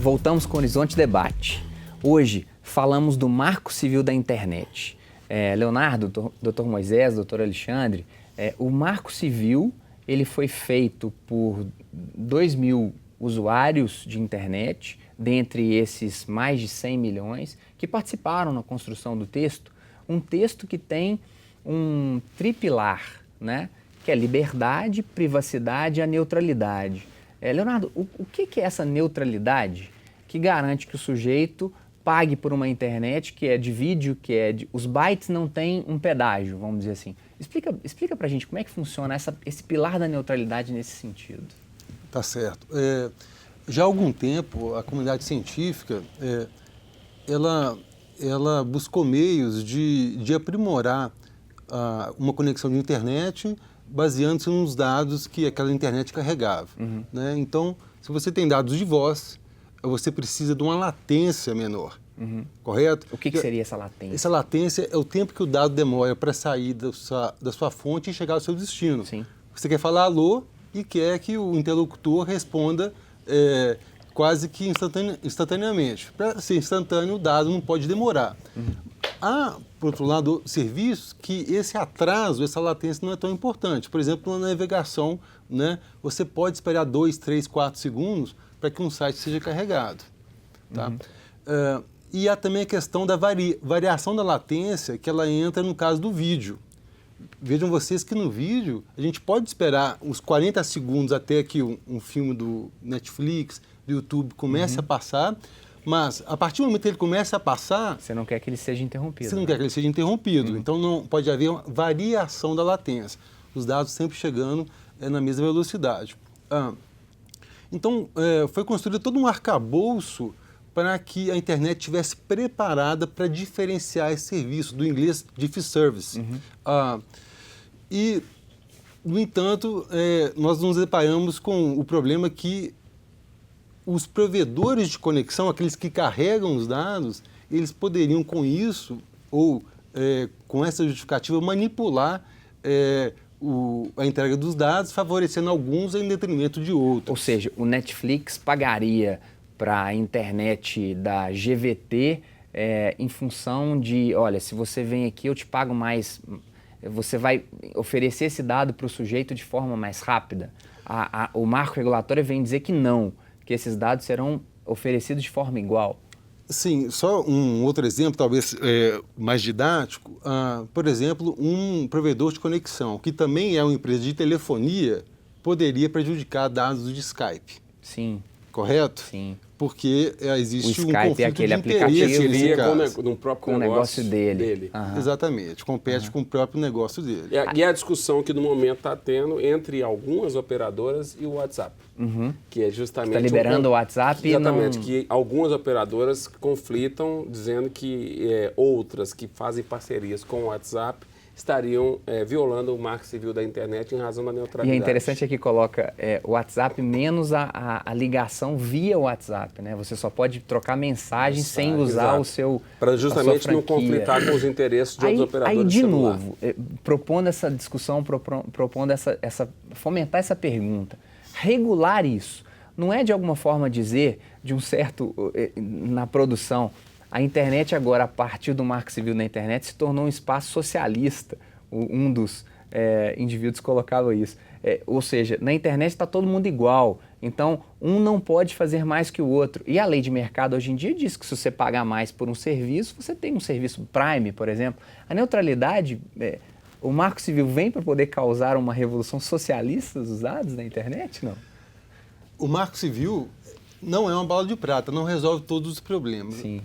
Voltamos com o Horizonte Debate. Hoje falamos do Marco Civil da Internet. Leonardo, Dr. Moisés, Dr. Alexandre, o Marco Civil ele foi feito por 2.000 usuários de internet, dentre esses mais de 100 milhões, que participaram na construção do texto. Um texto que tem um tripilar, né? Que é liberdade, privacidade e a neutralidade. Leonardo, o que é essa neutralidade que garante que o sujeito pague por uma internet que é de vídeo, os bytes não têm um pedágio, vamos dizer assim. Explica pra gente como é que funciona esse pilar da neutralidade nesse sentido. Tá certo. Já há algum tempo, a comunidade científica, ela buscou meios de aprimorar uma conexão de internet baseando-se nos dados que aquela internet carregava. Uhum. Né? Então, se você tem dados de voz, você precisa de uma latência menor, correto? O que seria essa latência? Essa latência é o tempo que o dado demora para sair da sua fonte e chegar ao seu destino. Sim. Você quer falar alô e quer que o interlocutor responda quase que instantaneamente. Para ser instantâneo, o dado não pode demorar. Há, por outro lado, serviços que esse atraso, essa latência não é tão importante. Por exemplo, na navegação, né, você pode esperar 2, 3, 4 segundos para que um site seja carregado. Tá? E há também a questão da variação da latência, que ela entra no caso do vídeo. Vejam vocês que no vídeo a gente pode esperar uns 40 segundos até que um filme do Netflix, do YouTube comece a passar, mas a partir do momento que ele começa a passar... Você não quer que ele seja interrompido. Você não quer que ele seja interrompido. Então não pode haver uma variação da latência. Os dados sempre chegando na mesma velocidade. Então foi construído todo um arcabouço para que a internet estivesse preparada para diferenciar esse serviço, do inglês Diffie Service. E, no entanto, nós nos deparamos com o problema que os provedores de conexão, aqueles que carregam os dados, eles poderiam com isso, ou com essa justificativa, manipular a entrega dos dados, favorecendo alguns em detrimento de outros. Ou seja, o Netflix pagaria para a internet da GVT em função de, olha, se você vem aqui eu te pago mais, você vai oferecer esse dado para o sujeito de forma mais rápida. O marco regulatório vem dizer que não, que esses dados serão oferecidos de forma igual. Sim, só um outro exemplo, talvez mais didático. Por exemplo, um provedor de conexão, que também é uma empresa de telefonia, poderia prejudicar dados de Skype. Sim. Correto? Sim. Porque existe o um Skype conflito é aquele de aplicativo interesse com o negócio dele. Exatamente, compete com o próprio negócio dele. E a discussão que no momento está tendo entre algumas operadoras e o WhatsApp, que é justamente... Está liberando o WhatsApp e não... Exatamente, que algumas operadoras conflitam dizendo que outras que fazem parcerias com o WhatsApp estariam violando o Marco Civil da Internet em razão da neutralidade. E é interessante aqui coloca o WhatsApp menos a ligação via WhatsApp, né? Você só pode trocar mensagem sem usar o seu para justamente não conflitar com os interesses de outros operadores. Aí, de novo, propondo essa discussão, propondo fomentar essa pergunta, regular isso, não é de alguma forma dizer, de um certo, na produção, a internet agora, a partir do Marco Civil da Internet, se tornou um espaço socialista. Um dos indivíduos colocava isso. Ou seja, na internet está todo mundo igual. Então, um não pode fazer mais que o outro. E a lei de mercado hoje em dia diz que se você pagar mais por um serviço, você tem um serviço Prime, por exemplo. A neutralidade, o Marco Civil vem para poder causar uma revolução socialista dos dados na internet, não? O Marco Civil não é uma bala de prata, não resolve todos os problemas. Sim.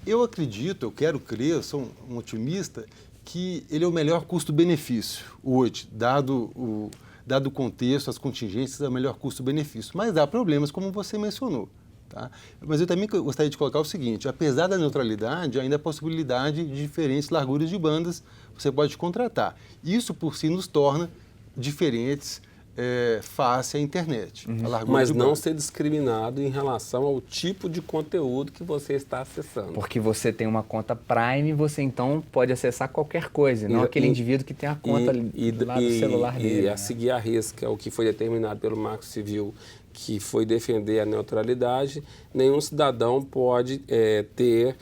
Eu acredito, eu quero crer, eu sou um otimista, que ele é o melhor custo-benefício hoje, dado o contexto, as contingências, é o melhor custo-benefício. Mas há problemas, como você mencionou. Tá? Mas eu também gostaria de colocar o seguinte, apesar da neutralidade, ainda há a possibilidade de diferentes larguras de bandas você pode contratar. Isso, por si, nos torna diferentes face à internet. Mas não ser discriminado em relação ao tipo de conteúdo que você está acessando. Porque você tem uma conta Prime, você então pode acessar qualquer coisa, não aquele indivíduo que tem a conta lá do celular dele. E a seguir a risca, o que foi determinado pelo Marco Civil, que foi defender a neutralidade, nenhum cidadão pode ter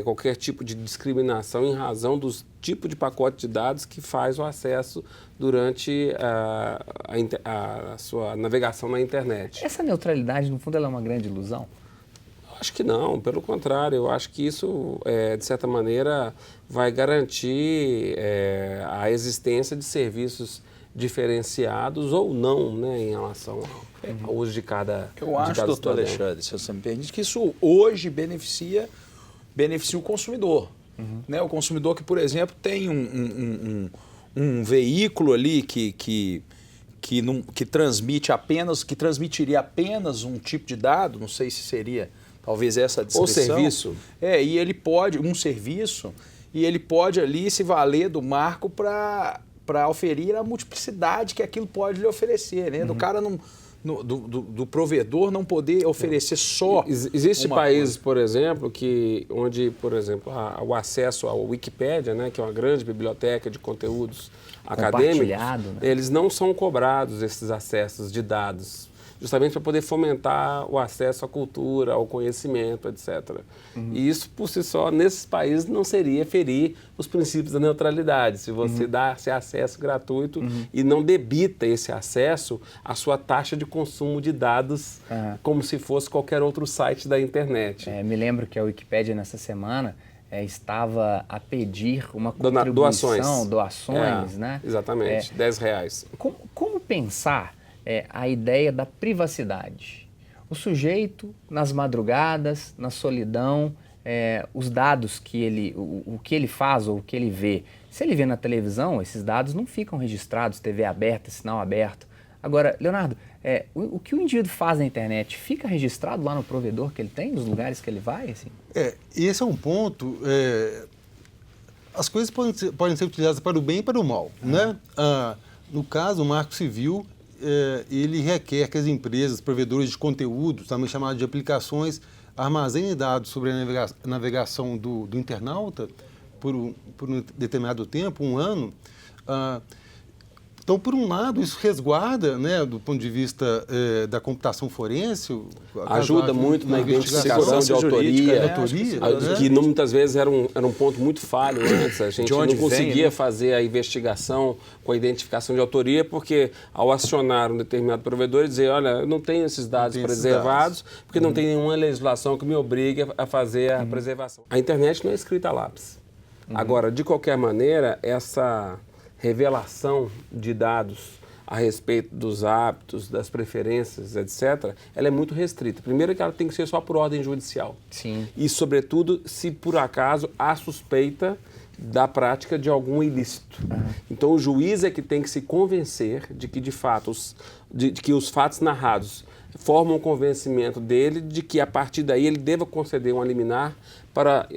qualquer tipo de discriminação em razão dos tipos de pacote de dados que faz o acesso durante a sua navegação na internet. Essa neutralidade, no fundo, ela é uma grande ilusão? Acho que não, pelo contrário, eu acho que isso, de certa maneira, vai garantir a existência de serviços diferenciados ou não, né, em relação ao uso de cada Eu acho, doutor Alexandre, se você me permite, que isso hoje beneficia o consumidor. Né? O consumidor que, por exemplo, tem um veículo ali que transmitiria apenas um tipo de dado, não sei se seria talvez essa a descrição. Ou serviço. E ele pode, um serviço, e ele pode ali se valer do marco para oferir a multiplicidade que aquilo pode lhe oferecer, né? Do cara do provedor não poder oferecer só. Existem países, por exemplo, onde, por exemplo, o acesso à Wikipédia, né, que é uma grande biblioteca de conteúdos acadêmicos, né? Eles não são cobrados esses acessos de dados, justamente para poder fomentar o acesso à cultura, ao conhecimento, etc. E isso, por si só, nesses países não seria ferir os princípios da neutralidade. Se você dá esse acesso gratuito e não debita esse acesso à sua taxa de consumo de dados como se fosse qualquer outro site da internet. Me lembro que a Wikipédia, nessa semana, estava a pedir uma contribuição, doações, né? Exatamente, R$10. Como pensar a ideia da privacidade? O sujeito, nas madrugadas, na solidão, os dados que o que ele faz ou o que ele vê, se ele vê na televisão, esses dados não ficam registrados, TV aberta, sinal aberto. Agora, Leonardo, o que o indivíduo faz na internet fica registrado lá no provedor que ele tem, nos lugares que ele vai? Assim? Esse é um ponto. As coisas podem ser utilizadas para o bem e para o mal, né? No caso, o Marco Civil, ele requer que as empresas, provedores de conteúdos, também chamados de aplicações, armazenem dados sobre a navegação do internauta por um determinado tempo, 1 ano. Então, por um lado, isso resguarda, né, do ponto de vista da computação forense. Ajuda muito na identificação de autoria, que muitas vezes era um ponto muito falho antes. A gente não conseguia fazer a investigação com a identificação de autoria, porque ao acionar um determinado provedor e dizer, olha, eu não tenho esses dados preservados, porque não tem nenhuma legislação que me obrigue a fazer a preservação. A internet não é escrita a lápis. Agora, de qualquer maneira, essa revelação de dados a respeito dos hábitos, das preferências, etc., ela é muito restrita. Primeiro que ela tem que ser só por ordem judicial. Sim. E, sobretudo, se por acaso há suspeita da prática de algum ilícito. Então, o juiz é que tem que se convencer de que, de fato, de que os fatos narrados formam o convencimento dele de que, a partir daí, ele deva conceder uma liminar para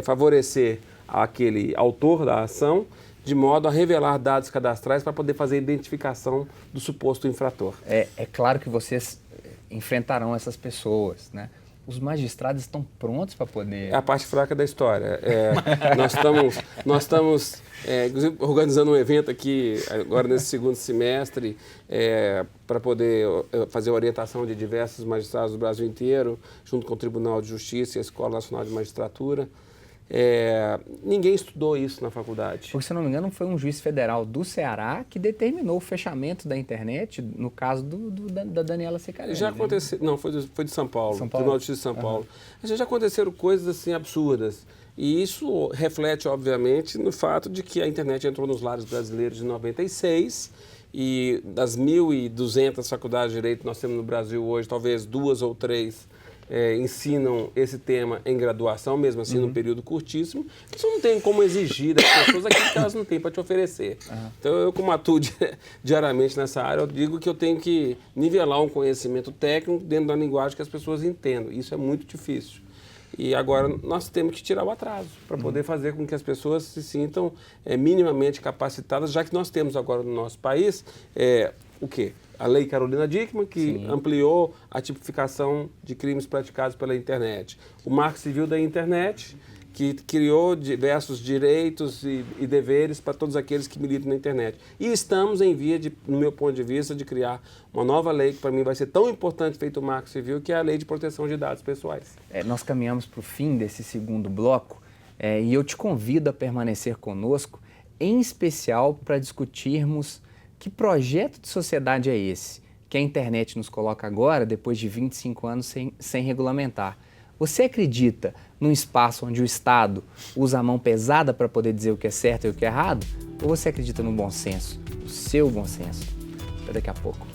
favorecer aquele autor da ação, de modo a revelar dados cadastrais para poder fazer a identificação do suposto infrator. É claro que vocês enfrentarão essas pessoas, né? Os magistrados estão prontos para poder... É a parte fraca da história. Nós estamos inclusive, organizando um evento aqui, agora nesse segundo semestre, para poder fazer a orientação de diversos magistrados do Brasil inteiro, junto com o Tribunal de Justiça e a Escola Nacional de Magistratura. Ninguém estudou isso na faculdade. Porque, se eu não me engano, foi um juiz federal do Ceará que determinou o fechamento da internet, no caso da Daniela Secarelli. Já aconteceu, não, foi de São Paulo, Tribunal de Justiça de São Paulo. Já aconteceram coisas assim absurdas. E isso reflete, obviamente, no fato de que a internet entrou nos lares brasileiros em 96 e das 1.200 faculdades de direito que nós temos no Brasil hoje, talvez 2 ou 3 ensinam esse tema em graduação, mesmo assim, num período curtíssimo. Isso não tem como exigir das pessoas aquilo que elas não têm para te oferecer. Então, eu, como atuo diariamente nessa área, eu digo que eu tenho que nivelar um conhecimento técnico dentro da linguagem que as pessoas entendam. Isso é muito difícil. E agora nós temos que tirar o atraso para poder fazer com que as pessoas se sintam minimamente capacitadas, já que nós temos agora no nosso país o quê? A Lei Carolina Dickmann, que ampliou a tipificação de crimes praticados pela internet. O Marco Civil da Internet, que criou diversos direitos e deveres para todos aqueles que militam na internet. E estamos em via, no meu ponto de vista, de criar uma nova lei que para mim vai ser tão importante feito o Marco Civil, que é a Lei de Proteção de Dados Pessoais. Nós caminhamos para o fim desse segundo bloco e eu te convido a permanecer conosco, em especial para discutirmos que projeto de sociedade é esse que a internet nos coloca agora, depois de 25 anos sem regulamentar. Você acredita num espaço onde o Estado usa a mão pesada para poder dizer o que é certo e o que é errado? Ou você acredita no bom senso, o seu bom senso? Até daqui a pouco.